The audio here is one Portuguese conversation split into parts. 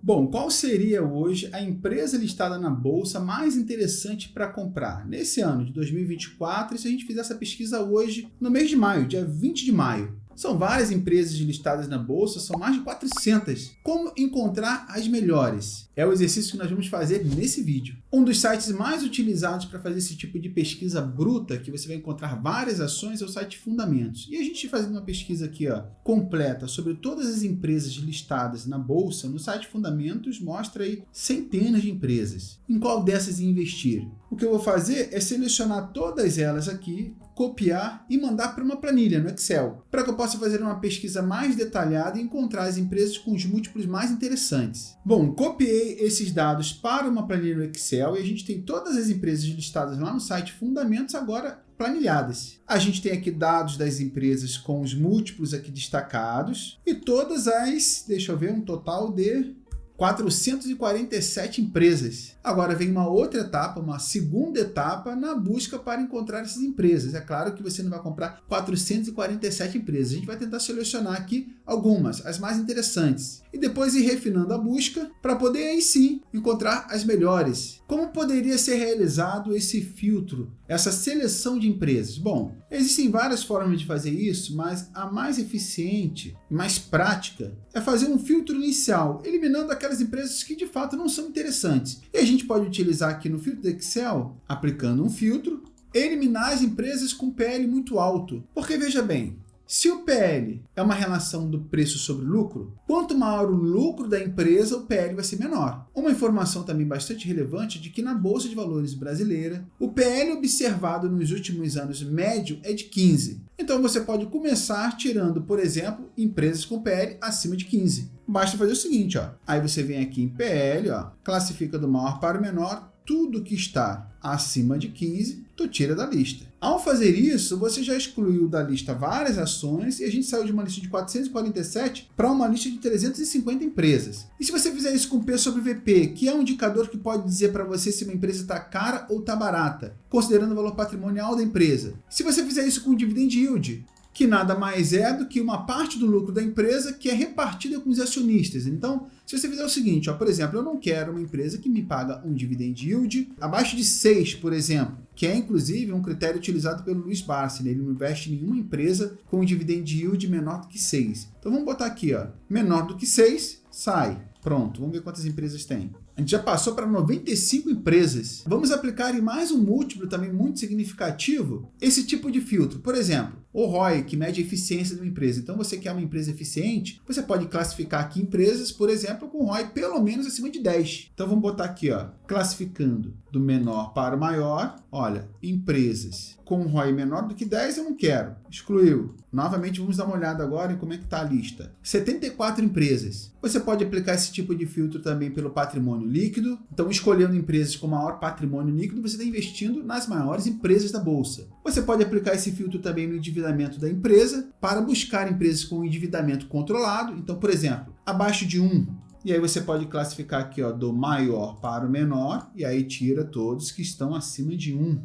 Bom, qual seria hoje a empresa listada na Bolsa mais interessante para comprar nesse ano de 2024, e se a gente fizer essa pesquisa hoje, no mês de maio, dia 20 de maio? São várias empresas listadas na Bolsa, são mais de 400. Como encontrar as melhores? É o exercício que nós vamos fazer nesse vídeo. Um dos sites mais utilizados para fazer esse tipo de pesquisa bruta, que você vai encontrar várias ações, é o site Fundamentos. E a gente fazendo uma pesquisa aqui, completa sobre todas as empresas listadas na Bolsa, no site Fundamentos mostra aí centenas de empresas. Em qual dessas investir? O que eu vou fazer é selecionar todas elas aqui, copiar e mandar para uma planilha no Excel, para que eu possa fazer uma pesquisa mais detalhada e encontrar as empresas com os múltiplos mais interessantes. Bom, copiei esses dados para uma planilha no Excel e a gente tem todas as empresas listadas lá no site Fundamentos agora planilhadas. A gente tem aqui dados das empresas com os múltiplos aqui destacados e todas as, deixa eu ver, um total de 447 empresas. Agora vem uma outra etapa, uma segunda etapa na busca para encontrar essas empresas. É claro que você não vai comprar 447 empresas. A gente vai tentar selecionar aqui algumas, as mais interessantes. E depois ir refinando a busca para poder aí sim encontrar as melhores. Como poderia ser realizado esse filtro, essa seleção de empresas? Bom, existem várias formas de fazer isso, mas a mais eficiente, mais prática, é fazer um filtro inicial, eliminando aquelas empresas que de fato não são interessantes. E a gente pode utilizar aqui no filtro do Excel, aplicando um filtro, eliminar as empresas com PL muito alto. Porque veja bem, se o PL é uma relação do preço sobre lucro, quanto maior o lucro da empresa, o PL vai ser menor. Uma informação também bastante relevante é de que na Bolsa de Valores brasileira, o PL observado nos últimos anos médio é de 15. Então você pode começar tirando, por exemplo, empresas com PL acima de 15. Basta fazer o seguinte, aí você vem aqui em PL, classifica do maior para o menor, tudo que está acima de 15, tu tira da lista. Ao fazer isso, você já excluiu da lista várias ações e a gente saiu de uma lista de 447 para uma lista de 350 empresas. E se você fizer isso com P sobre VP, que é um indicador que pode dizer para você se uma empresa está cara ou está barata, considerando o valor patrimonial da empresa. Se você fizer isso com dividend yield, que nada mais é do que uma parte do lucro da empresa que é repartida com os acionistas. Então, se você fizer o seguinte, por exemplo, eu não quero uma empresa que me paga um dividend yield abaixo de 6, por exemplo, que é inclusive um critério utilizado pelo Luiz Barsi, né? Ele não investe em nenhuma empresa com um dividend yield menor do que 6. Então vamos botar aqui, menor do que 6, sai. Pronto, vamos ver quantas empresas tem. A gente já passou para 95 empresas. Vamos aplicar em mais um múltiplo também muito significativo esse tipo de filtro. Por exemplo, o ROI, que mede a eficiência de uma empresa. Então, você quer uma empresa eficiente, você pode classificar aqui empresas, por exemplo, com ROI pelo menos acima de 10. Então, vamos botar aqui, classificando do menor para o maior. Olha, empresas com ROI menor do que 10 eu não quero. Excluiu. Novamente, vamos dar uma olhada agora em como é que está a lista. 74 empresas. Você pode aplicar esse tipo de filtro também pelo patrimônio líquido. Então, escolhendo empresas com maior patrimônio líquido, você está investindo nas maiores empresas da Bolsa. Você pode aplicar esse filtro também no endividamento da empresa para buscar empresas com endividamento controlado. Então, por exemplo, abaixo de 1. E aí você pode classificar aqui, do maior para o menor, e aí tira todos que estão acima de 1.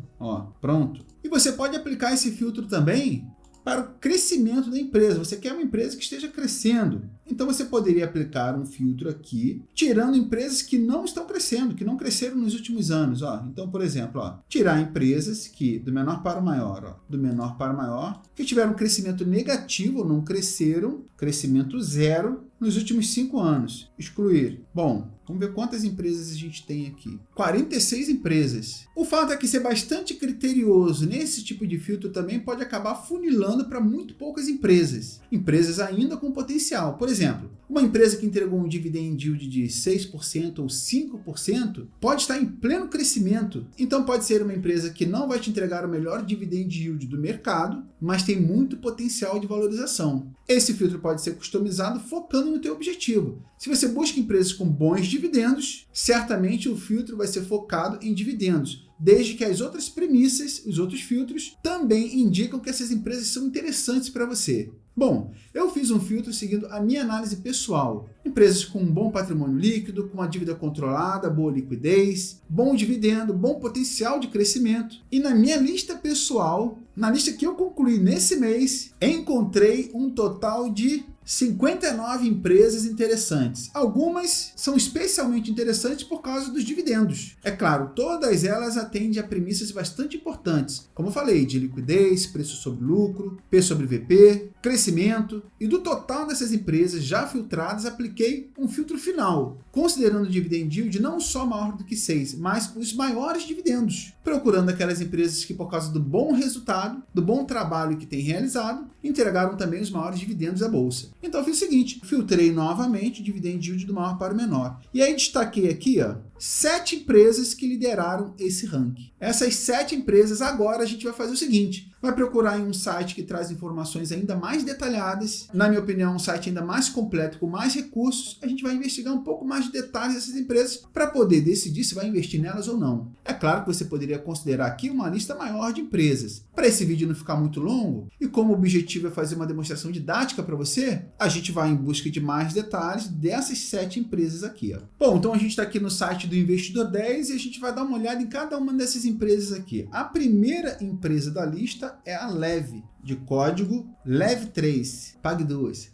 Pronto. E você pode aplicar esse filtro também para o crescimento da empresa. Você quer uma empresa que esteja crescendo. Então você poderia aplicar um filtro aqui, tirando empresas que não estão crescendo, que não cresceram nos últimos anos. Então, por exemplo, tirar empresas que, do menor para o maior, do menor para o maior, que tiveram crescimento negativo ou não cresceram, crescimento zero, nos últimos 5 anos. Excluir. Bom, vamos ver quantas empresas a gente tem aqui. 46 empresas. O fato é que ser bastante criterioso nesse tipo de filtro também pode acabar funilando para muito poucas empresas. Empresas ainda com potencial. Por exemplo, uma empresa que entregou um dividend yield de 6% ou 5% pode estar em pleno crescimento. Então pode ser uma empresa que não vai te entregar o melhor dividend yield do mercado, mas tem muito potencial de valorização. Esse filtro pode ser customizado focando no teu objetivo. Se você busca empresas com bons dividendos, certamente o filtro vai ser focado em dividendos, desde que as outras premissas, os outros filtros, também indicam que essas empresas são interessantes para você. Bom, eu fiz um filtro seguindo a minha análise pessoal. Empresas com um bom patrimônio líquido, com uma dívida controlada, boa liquidez, bom dividendo, bom potencial de crescimento. E na minha lista pessoal, na lista que eu concluí nesse mês, encontrei um total de 59 empresas interessantes. Algumas são especialmente interessantes por causa dos dividendos. É claro, todas elas atendem a premissas bastante importantes, como eu falei, de liquidez, preço sobre lucro, P sobre VP, crescimento. E do total dessas empresas já filtradas, apliquei um filtro final, considerando o dividend yield não só maior do que 6, mas os maiores dividendos, procurando aquelas empresas que, por causa do bom resultado, do bom trabalho que têm realizado, entregaram também os maiores dividendos à bolsa. Então eu fiz o seguinte, filtrei novamente o dividend yield do maior para o menor. E aí destaquei aqui, 7 empresas que lideraram esse ranking. Essas 7 empresas, agora a gente vai fazer o seguinte, vai procurar em um site que traz informações ainda mais detalhadas, na minha opinião, um site ainda mais completo, com mais recursos, a gente vai investigar um pouco mais de detalhes dessas empresas para poder decidir se vai investir nelas ou não. É claro que você poderia considerar aqui uma lista maior de empresas. Para esse vídeo não ficar muito longo, e como o objetivo é fazer uma demonstração didática para você, a gente vai em busca de mais detalhes dessas 7 empresas aqui. Bom, então a gente está aqui no site do Investidor 10 e a gente vai dar uma olhada em cada uma dessas empresas aqui. A primeira empresa da lista é a Leve, de código LEV3, pague 2.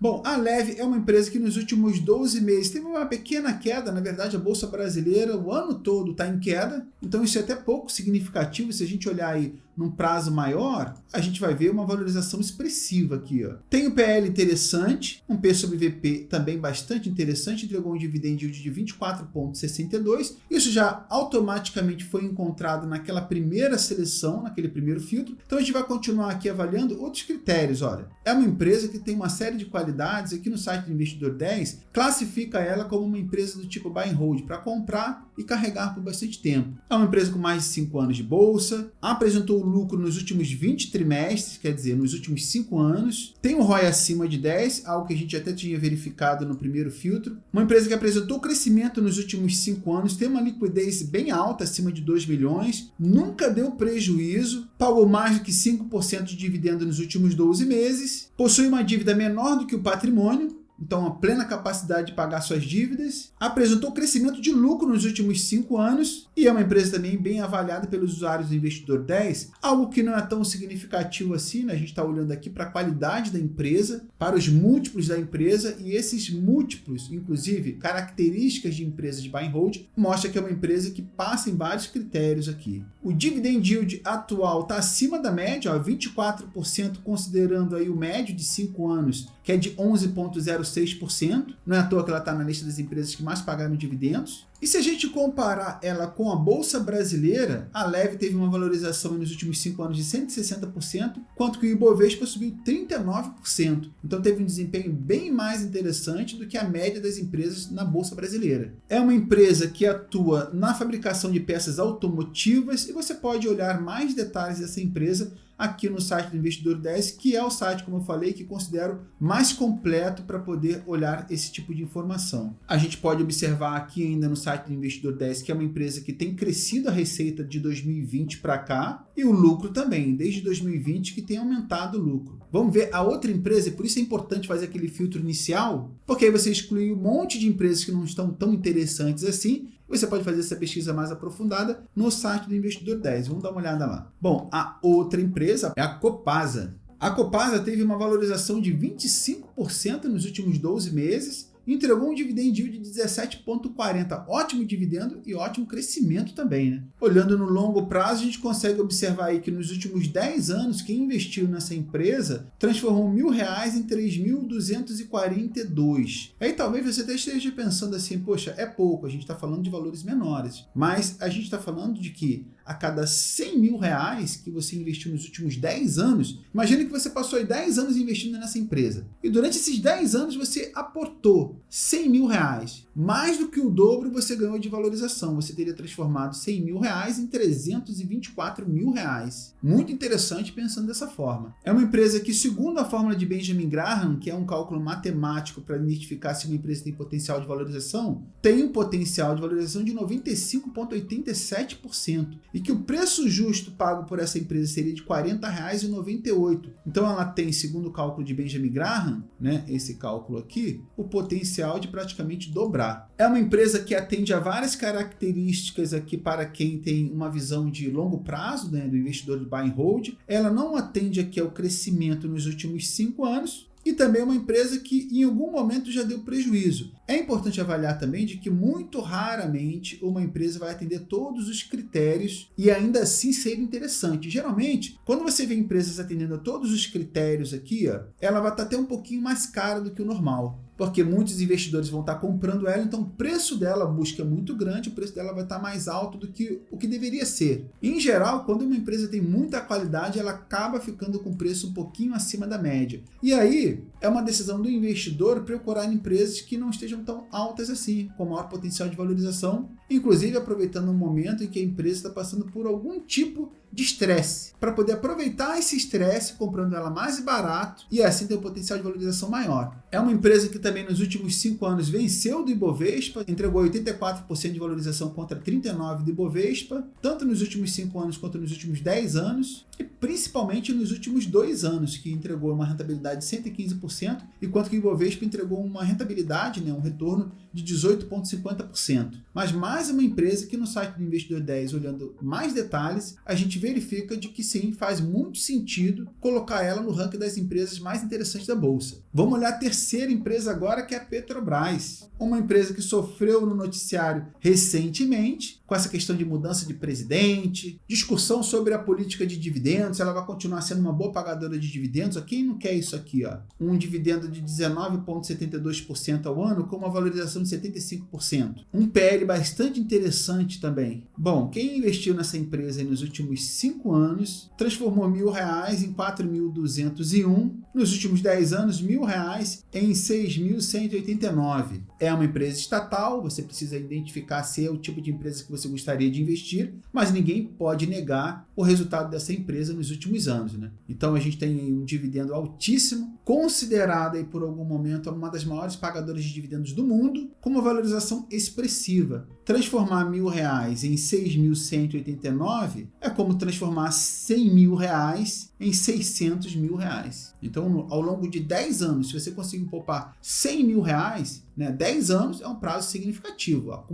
Bom, a Leve é uma empresa que nos últimos 12 meses teve uma pequena queda, na verdade a Bolsa Brasileira o ano todo está em queda, então isso é até pouco significativo. Se a gente olhar aí num prazo maior, a gente vai ver uma valorização expressiva aqui. Tem um PL interessante, um P sobre VP também bastante interessante, entregou um dividend yield de 24,62. Isso já automaticamente foi encontrado naquela primeira seleção, naquele primeiro filtro. Então a gente vai continuar aqui avaliando outros critérios. Olha, é uma empresa que tem uma série de qualidades. Aqui no site do Investidor 10, classifica ela como uma empresa do tipo buy and hold, para comprar e carregar por bastante tempo. É uma empresa com mais de 5 anos de bolsa, apresentou lucro nos últimos 20 trimestres, quer dizer, nos últimos 5 anos, tem um ROI acima de 10, algo que a gente até tinha verificado no primeiro filtro. Uma empresa que apresentou crescimento nos últimos 5 anos, tem uma liquidez bem alta, acima de 2 milhões, nunca deu prejuízo, pagou mais do que 5% de dividendo nos últimos 12 meses, possui uma dívida menor do que o patrimônio, então a plena capacidade de pagar suas dívidas, apresentou crescimento de lucro nos últimos 5 anos e é uma empresa também bem avaliada pelos usuários do Investidor 10, algo que não é tão significativo assim, né? A gente está olhando aqui para a qualidade da empresa, para os múltiplos da empresa, e esses múltiplos, inclusive características de empresas de buy and hold, mostra que é uma empresa que passa em vários critérios aqui. O dividend yield atual está acima da média, 24%, considerando aí o médio de 5 anos, que é de 11,06%. Não é à toa que ela está na lista das empresas que mais pagaram dividendos. E se a gente comparar ela com a Bolsa Brasileira, a Leve teve uma valorização nos últimos 5 anos de 160%, enquanto que o Ibovespa subiu 39%. Então teve um desempenho bem mais interessante do que a média das empresas na Bolsa Brasileira. É uma empresa que atua na fabricação de peças automotivas e você pode olhar mais detalhes dessa empresa aqui no site do Investidor 10, que é o site, como eu falei, que considero mais completo para poder olhar esse tipo de informação. A gente pode observar aqui ainda no site do Investidor 10 que é uma empresa que tem crescido a receita de 2020 para cá e o lucro também, desde 2020 que tem aumentado o lucro. Vamos ver a outra empresa, e por isso é importante fazer aquele filtro inicial, porque aí você exclui um monte de empresas que não estão tão interessantes assim. Você pode fazer essa pesquisa mais aprofundada no site do Investidor 10. Vamos dar uma olhada lá. Bom, a outra empresa é a Copasa. A Copasa teve uma valorização de 25% nos últimos 12 meses, entregou um dividend yield de 17,40. Ótimo dividendo e ótimo crescimento também, né? Olhando no longo prazo, a gente consegue observar aí que nos últimos 10 anos, quem investiu nessa empresa transformou R$1.000 em 3.242. Aí talvez você até esteja pensando assim, poxa, é pouco, a gente está falando de valores menores. Mas a gente está falando de que a cada R$100.000 que você investiu nos últimos 10 anos, imagine que você passou aí 10 anos investindo nessa empresa. E durante esses 10 anos você aportou R$100.000. Mais do que o dobro você ganhou de valorização. Você teria transformado R$100.000 em R$324.000. Muito interessante pensando dessa forma. É uma empresa que, segundo a fórmula de Benjamin Graham, que é um cálculo matemático para identificar se uma empresa tem potencial de valorização, tem um potencial de valorização de 95,87%. E que o preço justo pago por essa empresa seria de R$40,98. Então ela tem, segundo o cálculo de Benjamin Graham, né, esse cálculo aqui, o potencial de praticamente dobrar. É uma empresa que atende a várias características aqui para quem tem uma visão de longo prazo, né, do investidor de buy and hold. Ela não atende aqui ao crescimento nos últimos 5 anos, e também uma empresa que em algum momento já deu prejuízo. É importante avaliar também de que muito raramente uma empresa vai atender todos os critérios e ainda assim ser interessante. Geralmente, quando você vê empresas atendendo a todos os critérios aqui, ela vai estar até um pouquinho mais cara do que o normal, porque muitos investidores vão estar comprando ela, então o preço dela, a busca é muito grande, o preço dela vai estar mais alto do que o que deveria ser. Em geral, quando uma empresa tem muita qualidade, ela acaba ficando com preço um pouquinho acima da média. E aí, é uma decisão do investidor procurar empresas que não estejam tão altas assim, com maior potencial de valorização, inclusive aproveitando um momento em que a empresa está passando por algum tipo de estresse, para poder aproveitar esse estresse comprando ela mais barato e assim ter um potencial de valorização maior. É uma empresa que também nos últimos 5 anos venceu do Ibovespa, entregou 84% de valorização contra 39% do Ibovespa, tanto nos últimos 5 anos quanto nos últimos 10 anos, e principalmente nos últimos 2 anos, que entregou uma rentabilidade de 115%, enquanto que o Ibovespa entregou uma rentabilidade, um retorno de 18,50%. Mas mais uma empresa que no site do Investidor 10, olhando mais detalhes, a gente verifica de que sim, faz muito sentido colocar ela no ranking das empresas mais interessantes da Bolsa. Vamos olhar a terceira empresa agora, que é a Petrobras. Uma empresa que sofreu no noticiário recentemente, com essa questão de mudança de presidente, discussão sobre a política de dividendos, ela vai continuar sendo uma boa pagadora de dividendos. Quem não quer isso aqui? Um dividendo de 19,72% ao ano com uma valorização de 75%. Um PL bastante interessante também. Bom, quem investiu nessa empresa nos últimos 5 anos transformou R$1.000 em 4.201, nos últimos 10 anos R$1.000 em 6.189. É uma empresa estatal, você precisa identificar se é o tipo de empresa que você gostaria de investir, mas ninguém pode negar o resultado dessa empresa nos últimos anos, Então a gente tem um dividendo altíssimo, considerada aí por algum momento uma das maiores pagadoras de dividendos do mundo, com uma valorização expressiva. Transformar R$1.000 em 6.189 é como transformar R$100.000 em R$600.000. Então, ao longo de 10 anos, se você conseguir poupar R$100.000, 10 anos é um prazo significativo.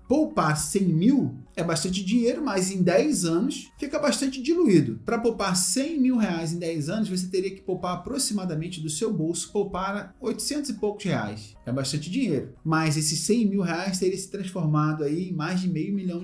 Poupar 100 mil é bastante dinheiro, mas em 10 anos fica bastante diluído. Para poupar R$100.000 em 10 anos, você teria que poupar aproximadamente do seu bolso, poupar 800 e poucos reais. É bastante dinheiro. Mas esses R$100.000 teria se transformado aí em mais de R$500 milhão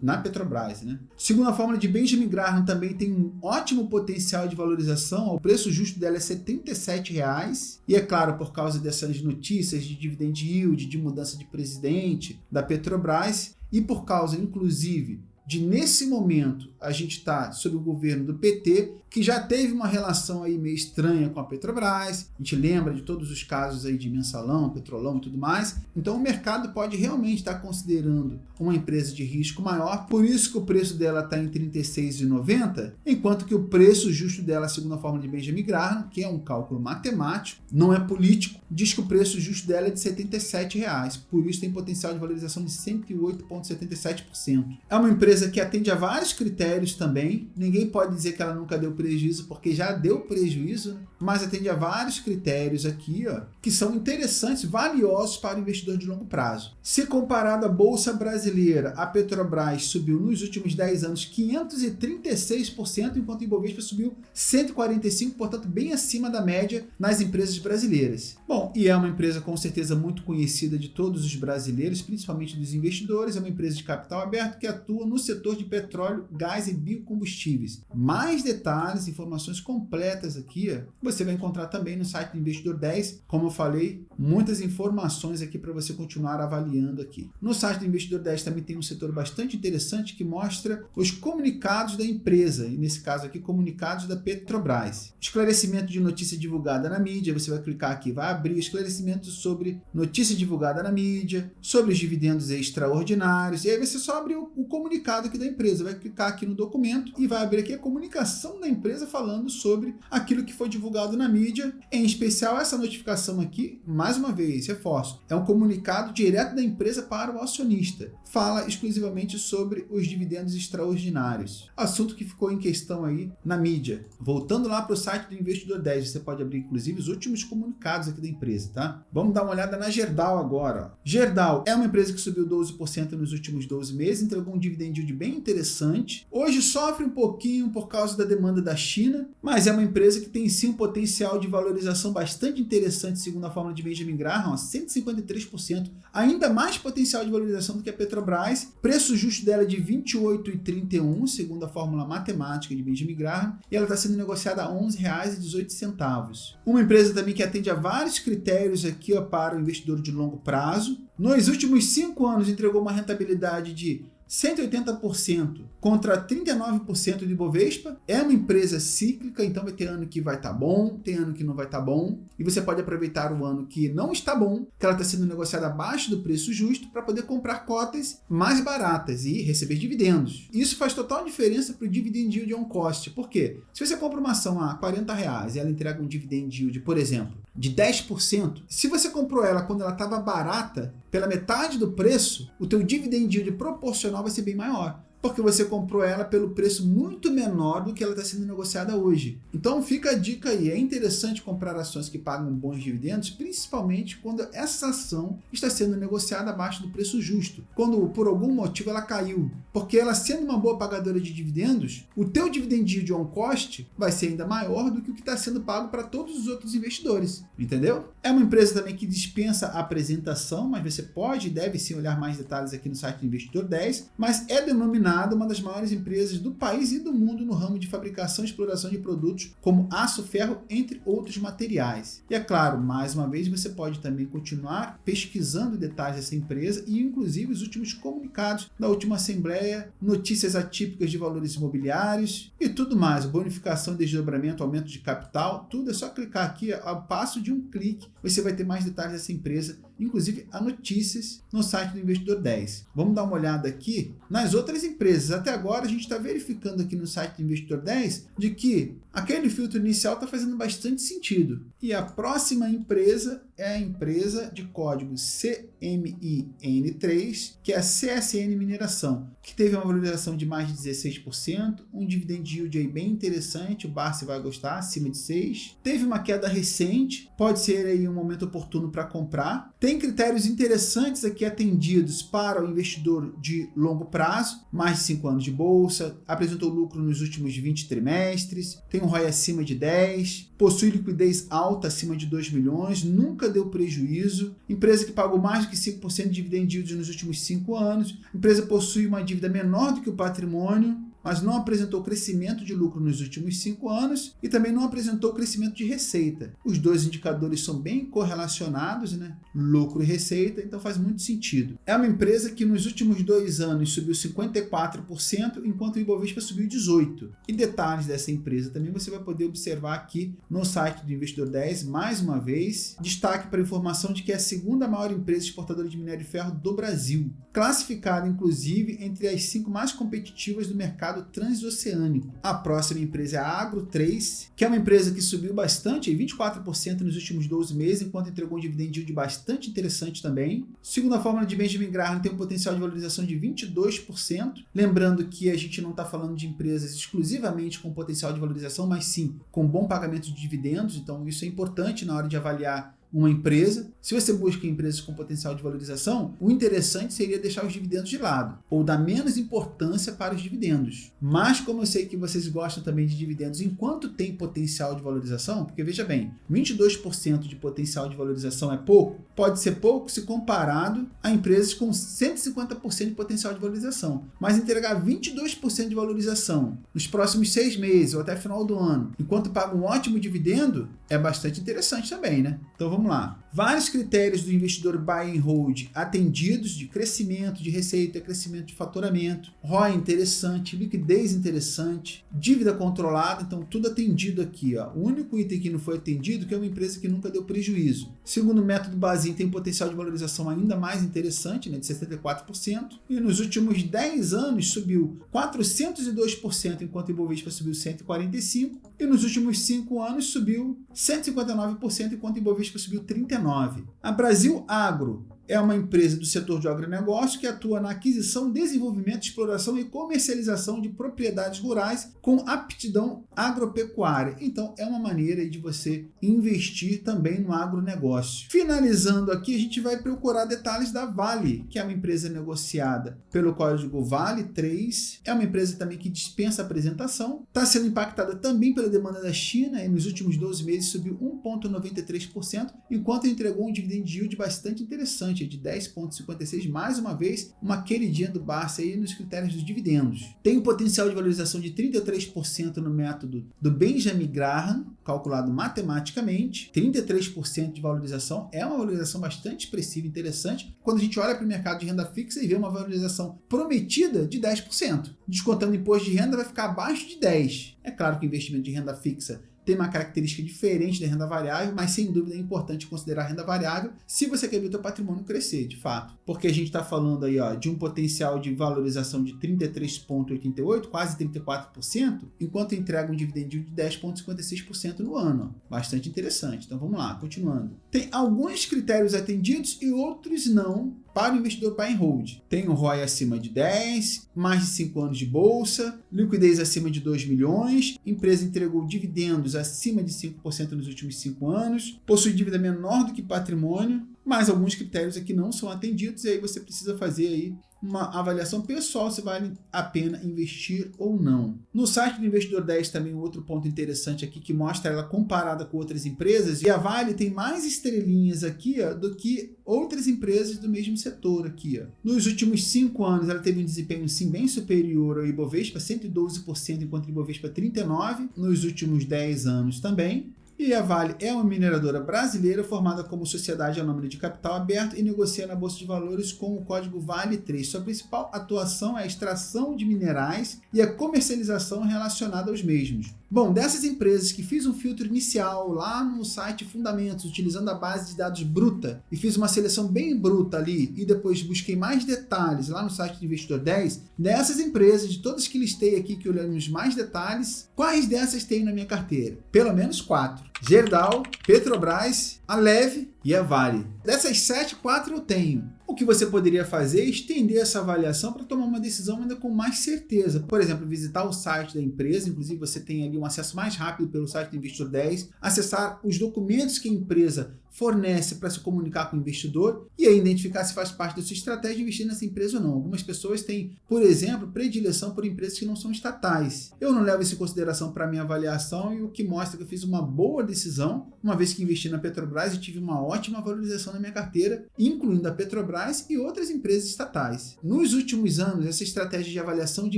na Petrobras, Segundo a fórmula de Benjamin Graham, também tem um ótimo potencial de valorização. O preço justo dela é R$77. E é claro, por causa dessas notícias de dividend yield, de mudança de presidente da Petrobras, e por causa, inclusive, de nesse momento a gente está sob o governo do PT, que já teve uma relação aí meio estranha com a Petrobras. A gente lembra de todos os casos aí de Mensalão, Petrolão e tudo mais. Então o mercado pode realmente estar considerando uma empresa de risco maior, por isso que o preço dela está em R$ 36,90, enquanto que o preço justo dela, segundo a fórmula de Benjamin Graham, que é um cálculo matemático, não é político, diz que o preço justo dela é de R$ 77,00, por isso tem potencial de valorização de 108,77%. É uma empresa que atende a vários critérios também, ninguém pode dizer que ela nunca deu prejuízo, porque já deu prejuízo, mas atende a vários critérios aqui, que são interessantes, valiosos para o investidor de longo prazo. Se comparado à Bolsa Brasileira, a Petrobras subiu nos últimos 10 anos 536%, enquanto o Ibovespa subiu 145%, portanto bem acima da média nas empresas brasileiras. Bom, e é uma empresa com certeza muito conhecida de todos os brasileiros, principalmente dos investidores, é uma empresa de capital aberto que atua no setor de petróleo, gás e biocombustíveis. Mais detalhes, informações completas aqui, você vai encontrar também no site do Investidor 10. Como eu falei, muitas informações aqui para você continuar avaliando aqui. No site do Investidor 10 também tem um setor bastante interessante que mostra os comunicados da empresa, e nesse caso aqui, comunicados da Petrobras. Esclarecimento de notícia divulgada na mídia, você vai clicar aqui, vai abrir esclarecimentos sobre notícia divulgada na mídia, sobre os dividendos extraordinários, e aí você só abre o comunicado aqui da empresa, vai clicar aqui no documento e vai abrir aqui a comunicação da empresa falando sobre aquilo que foi divulgado na mídia, em especial essa notificação aqui, mais mais uma vez, reforço, é um comunicado direto da empresa para o acionista. Fala exclusivamente sobre os dividendos extraordinários. Assunto que ficou em questão aí na mídia. Voltando lá para o site do Investidor 10, você pode abrir inclusive os últimos comunicados aqui da empresa, tá? Vamos dar uma olhada na Gerdau agora. Gerdau é uma empresa que subiu 12% nos últimos 12 meses, entregou um dividend yield bem interessante. Hoje sofre um pouquinho por causa da demanda da China, mas é uma empresa que tem sim um potencial de valorização bastante interessante, segundo a fórmula de Benjamin Graham, 153%, ainda mais potencial de valorização do que a Petrobras. Preço justo dela é de R$ 28,31, segundo a fórmula matemática de Benjamin Graham, e ela está sendo negociada a R$ 11,18. Uma empresa também que atende a vários critérios aqui para o investidor de longo prazo. Nos últimos 5 anos entregou uma rentabilidade de 180% contra 39% do Ibovespa. É uma empresa cíclica, então vai ter ano que vai estar bom, tem ano que não vai estar bom, e você pode aproveitar o ano que não está bom, que ela está sendo negociada abaixo do preço justo, para poder comprar cotas mais baratas e receber dividendos. Isso faz total diferença para o dividend yield on cost. Por quê? Se você compra uma ação a R$40 e ela entrega um dividend yield, por exemplo, de 10%, se você comprou ela quando ela estava barata, pela metade do preço, o teu dividend yield proporcional vai ser bem maior, porque você comprou ela pelo preço muito menor do que ela está sendo negociada hoje. Então fica a dica aí, é interessante comprar ações que pagam bons dividendos, principalmente quando essa ação está sendo negociada abaixo do preço justo, quando por algum motivo ela caiu, porque ela sendo uma boa pagadora de dividendos, o teu dividend yield on cost vai ser ainda maior do que o que está sendo pago para todos os outros investidores, entendeu? É uma empresa também que dispensa a apresentação, mas você pode e deve sim olhar mais detalhes aqui no site do Investidor 10, mas é denominada uma das maiores empresas do país e do mundo no ramo de fabricação e exploração de produtos como aço, ferro, entre outros materiais. E é claro, mais uma vez, você pode também continuar pesquisando detalhes dessa empresa e inclusive os últimos comunicados da última assembleia, notícias atípicas de valores imobiliários e tudo mais, bonificação, desdobramento, aumento de capital, tudo é só clicar aqui, ao passo de um clique, você vai ter mais detalhes dessa empresa, inclusive a notícias no site do Investidor 10. Vamos dar uma olhada aqui nas outras empresas. Até agora a gente está verificando aqui no site do Investidor 10 de que aquele filtro inicial está fazendo bastante sentido. E a próxima empresa é a empresa de código CMIN3, que é a CSN Mineração, que teve uma valorização de mais de 16%, um dividend yield aí bem interessante, o Barsi vai gostar, acima de 6%. Teve uma queda recente, pode ser aí um momento oportuno para comprar. Tem critérios interessantes aqui atendidos para o investidor de longo prazo, mais de 5 anos de bolsa, apresentou lucro nos últimos 20 trimestres, tem um ROI acima de 10%, possui liquidez alta acima de 2 milhões, nunca deu prejuízo, empresa que pagou mais do que 5% de dividend yield nos últimos 5 anos, empresa possui uma dívida menor do que o patrimônio, mas não apresentou crescimento de lucro nos últimos 5 anos e também não apresentou crescimento de receita. Os dois indicadores são bem correlacionados, né? Lucro e receita, então faz muito sentido. É uma empresa que nos últimos 2 anos subiu 54%, enquanto o Ibovespa subiu 18%. E detalhes dessa empresa também você vai poder observar aqui no site do Investidor 10, mais uma vez. Destaque para a informação de que é a segunda maior empresa exportadora de minério de ferro do Brasil, classificada inclusive entre as 5 mais competitivas do mercado transoceânico. A próxima empresa é a Agro3, que é uma empresa que subiu bastante, 24% nos últimos 12 meses, enquanto entregou um dividend yield bastante interessante também. Segundo a fórmula de Benjamin Graham, tem um potencial de valorização de 22%. Lembrando que a gente não está falando de empresas exclusivamente com potencial de valorização, mas sim com bom pagamento de dividendos, então isso é importante na hora de avaliar uma empresa. Se você busca empresas com potencial de valorização, o interessante seria deixar os dividendos de lado, ou dar menos importância para os dividendos. Mas como eu sei que vocês gostam também de dividendos enquanto tem potencial de valorização, porque veja bem, 22% de potencial de valorização é pouco? Pode ser pouco se comparado a empresas com 150% de potencial de valorização, mas entregar 22% de valorização nos próximos 6 meses ou até final do ano, enquanto paga um ótimo dividendo, é bastante interessante também, né? Então vamos lá. Vários critérios do investidor buy and hold atendidos, de crescimento de receita, crescimento de faturamento, ROI interessante, liquidez interessante, dívida controlada, então tudo atendido aqui, ó. O único item que não foi atendido que é uma empresa que nunca deu prejuízo. Segundo o método Bazin, tem um potencial de valorização ainda mais interessante, né, de 64%, e nos últimos 10 anos subiu 402%, enquanto o Ibovespa subiu 145%, e nos últimos 5 anos subiu 159%, enquanto o Ibovespa subiu 39%. 2019. A Brasil Agro é uma empresa do setor de agronegócio que atua na aquisição, desenvolvimento, exploração e comercialização de propriedades rurais com aptidão agropecuária. Então, é uma maneira de você investir também no agronegócio. Finalizando aqui, a gente vai procurar detalhes da Vale, que é uma empresa negociada pelo código Vale 3. É uma empresa também que dispensa apresentação. Está sendo impactada também pela demanda da China e nos últimos 12 meses subiu 1,93%, enquanto entregou um dividend yield bastante interessante, de 10,56%, mais uma vez, uma queridinha do Barça aí nos critérios dos dividendos. Tem um potencial de valorização de 33% no método do Benjamin Graham, calculado matematicamente. 33% de valorização é uma valorização bastante expressiva e interessante quando a gente olha para o mercado de renda fixa e vê uma valorização prometida de 10%. Descontando imposto de renda, vai ficar abaixo de 10%. É claro que o investimento de renda fixa tem uma característica diferente da renda variável, mas sem dúvida é importante considerar a renda variável se você quer ver o seu patrimônio crescer, de fato. Porque a gente está falando aí de um potencial de valorização de 33,88%, quase 34%, enquanto entrega um dividend yield de 10,56% no ano. Bastante interessante. Então vamos lá, continuando. Tem alguns critérios atendidos e outros não para o investidor buy and hold. Tem o ROI acima de 10, mais de 5 anos de bolsa, liquidez acima de 2 milhões, empresa entregou dividendos acima de 5% nos últimos 5 anos, possui dívida menor do que patrimônio, mas alguns critérios aqui não são atendidos e aí você precisa fazer aí uma avaliação pessoal se vale a pena investir ou não. No site do Investidor 10 também outro ponto interessante aqui que mostra ela comparada com outras empresas, e a Vale tem mais estrelinhas aqui do que outras empresas do mesmo setor aqui. Nos últimos 5 anos ela teve um desempenho sim bem superior ao Ibovespa, 112%, enquanto o Ibovespa 39%, nos últimos 10 anos também. E a Vale é uma mineradora brasileira formada como sociedade anônima de capital aberto e negocia na Bolsa de Valores com o código Vale 3. Sua principal atuação é a extração de minerais e a comercialização relacionada aos mesmos. Bom, dessas empresas que fiz um filtro inicial lá no site Fundamentos, utilizando a base de dados bruta, e fiz uma seleção bem bruta ali, e depois busquei mais detalhes lá no site do Investidor 10, dessas empresas, de todas que listei aqui, que olhamos mais detalhes, quais dessas tem na minha carteira? Pelo menos 4. Gerdau, Petrobras, a Leve e a Vale. Dessas 7, 4 eu tenho. O que você poderia fazer é estender essa avaliação para tomar uma decisão ainda com mais certeza. Por exemplo, visitar o site da empresa, inclusive você tem ali um acesso mais rápido pelo site do Investidor 10, acessar os documentos que a empresa fornece para se comunicar com o investidor e aí identificar se faz parte da sua estratégia de investir nessa empresa ou não. Algumas pessoas têm, por exemplo, predileção por empresas que não são estatais. Eu não levo isso em consideração para a minha avaliação e o que mostra que eu fiz uma boa decisão, uma vez que investi na Petrobras e tive uma ótima valorização na minha carteira, incluindo a Petrobras e outras empresas estatais. Nos últimos anos, essa estratégia de avaliação de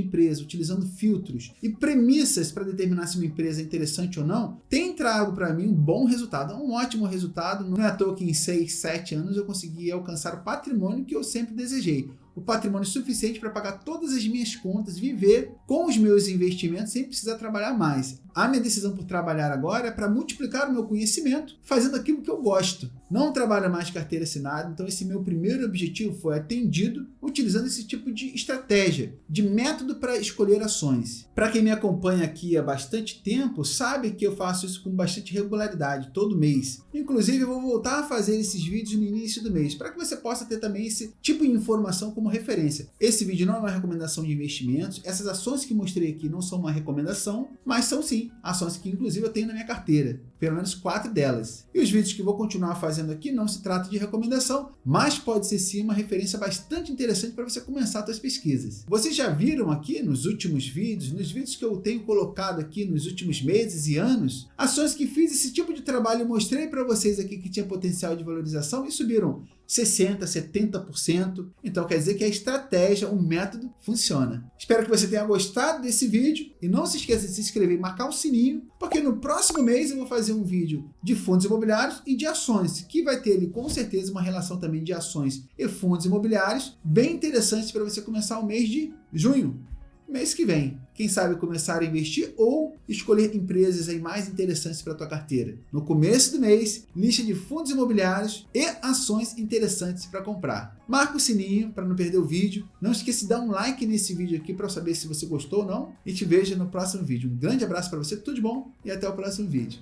empresa, utilizando filtros e premissas para determinar se uma empresa é interessante ou não, tem trago para mim um bom resultado, um ótimo resultado. Não é à toa que em 6, 7 anos eu consegui alcançar o patrimônio que eu sempre desejei. O patrimônio suficiente para pagar todas as minhas contas, viver com os meus investimentos sem precisar trabalhar mais. A minha decisão por trabalhar agora é para multiplicar o meu conhecimento fazendo aquilo que eu gosto. Não trabalho mais de carteira assinada, então esse meu primeiro objetivo foi atendido utilizando esse tipo de estratégia, de método para escolher ações. Para quem me acompanha aqui há bastante tempo, sabe que eu faço isso com bastante regularidade, todo mês. Inclusive, eu vou voltar a fazer esses vídeos no início do mês, para que você possa ter também esse tipo de informação como referência. Esse vídeo não é uma recomendação de investimentos, essas ações que mostrei aqui não são uma recomendação, mas são sim ações que inclusive eu tenho na minha carteira, pelo menos 4 delas. E os vídeos que vou continuar fazendo aqui não se trata de recomendação, mas pode ser sim uma referência bastante interessante para você começar suas pesquisas. Vocês já viram aqui nos últimos vídeos, nos vídeos que eu tenho colocado aqui nos últimos meses e anos, ações que fiz esse tipo de trabalho, eu mostrei para vocês aqui que tinha potencial de valorização e subiram 60%, 70%. Então quer dizer que a estratégia, o método funciona. Espero que você tenha gostado desse vídeo e não se esqueça de se inscrever e marcar o sininho, porque no próximo mês eu vou fazer um vídeo de fundos imobiliários e de ações, que vai ter ali com certeza uma relação também de ações e fundos imobiliários bem interessante para você começar o mês de junho, mês que vem. Quem sabe começar a investir ou escolher empresas aí mais interessantes para a tua carteira. No começo do mês, lista de fundos imobiliários e ações interessantes para comprar. Marca o sininho para não perder o vídeo. Não esqueça de dar um like nesse vídeo aqui para eu saber se você gostou ou não. E te vejo no próximo vídeo. Um grande abraço para você, tudo de bom e até o próximo vídeo.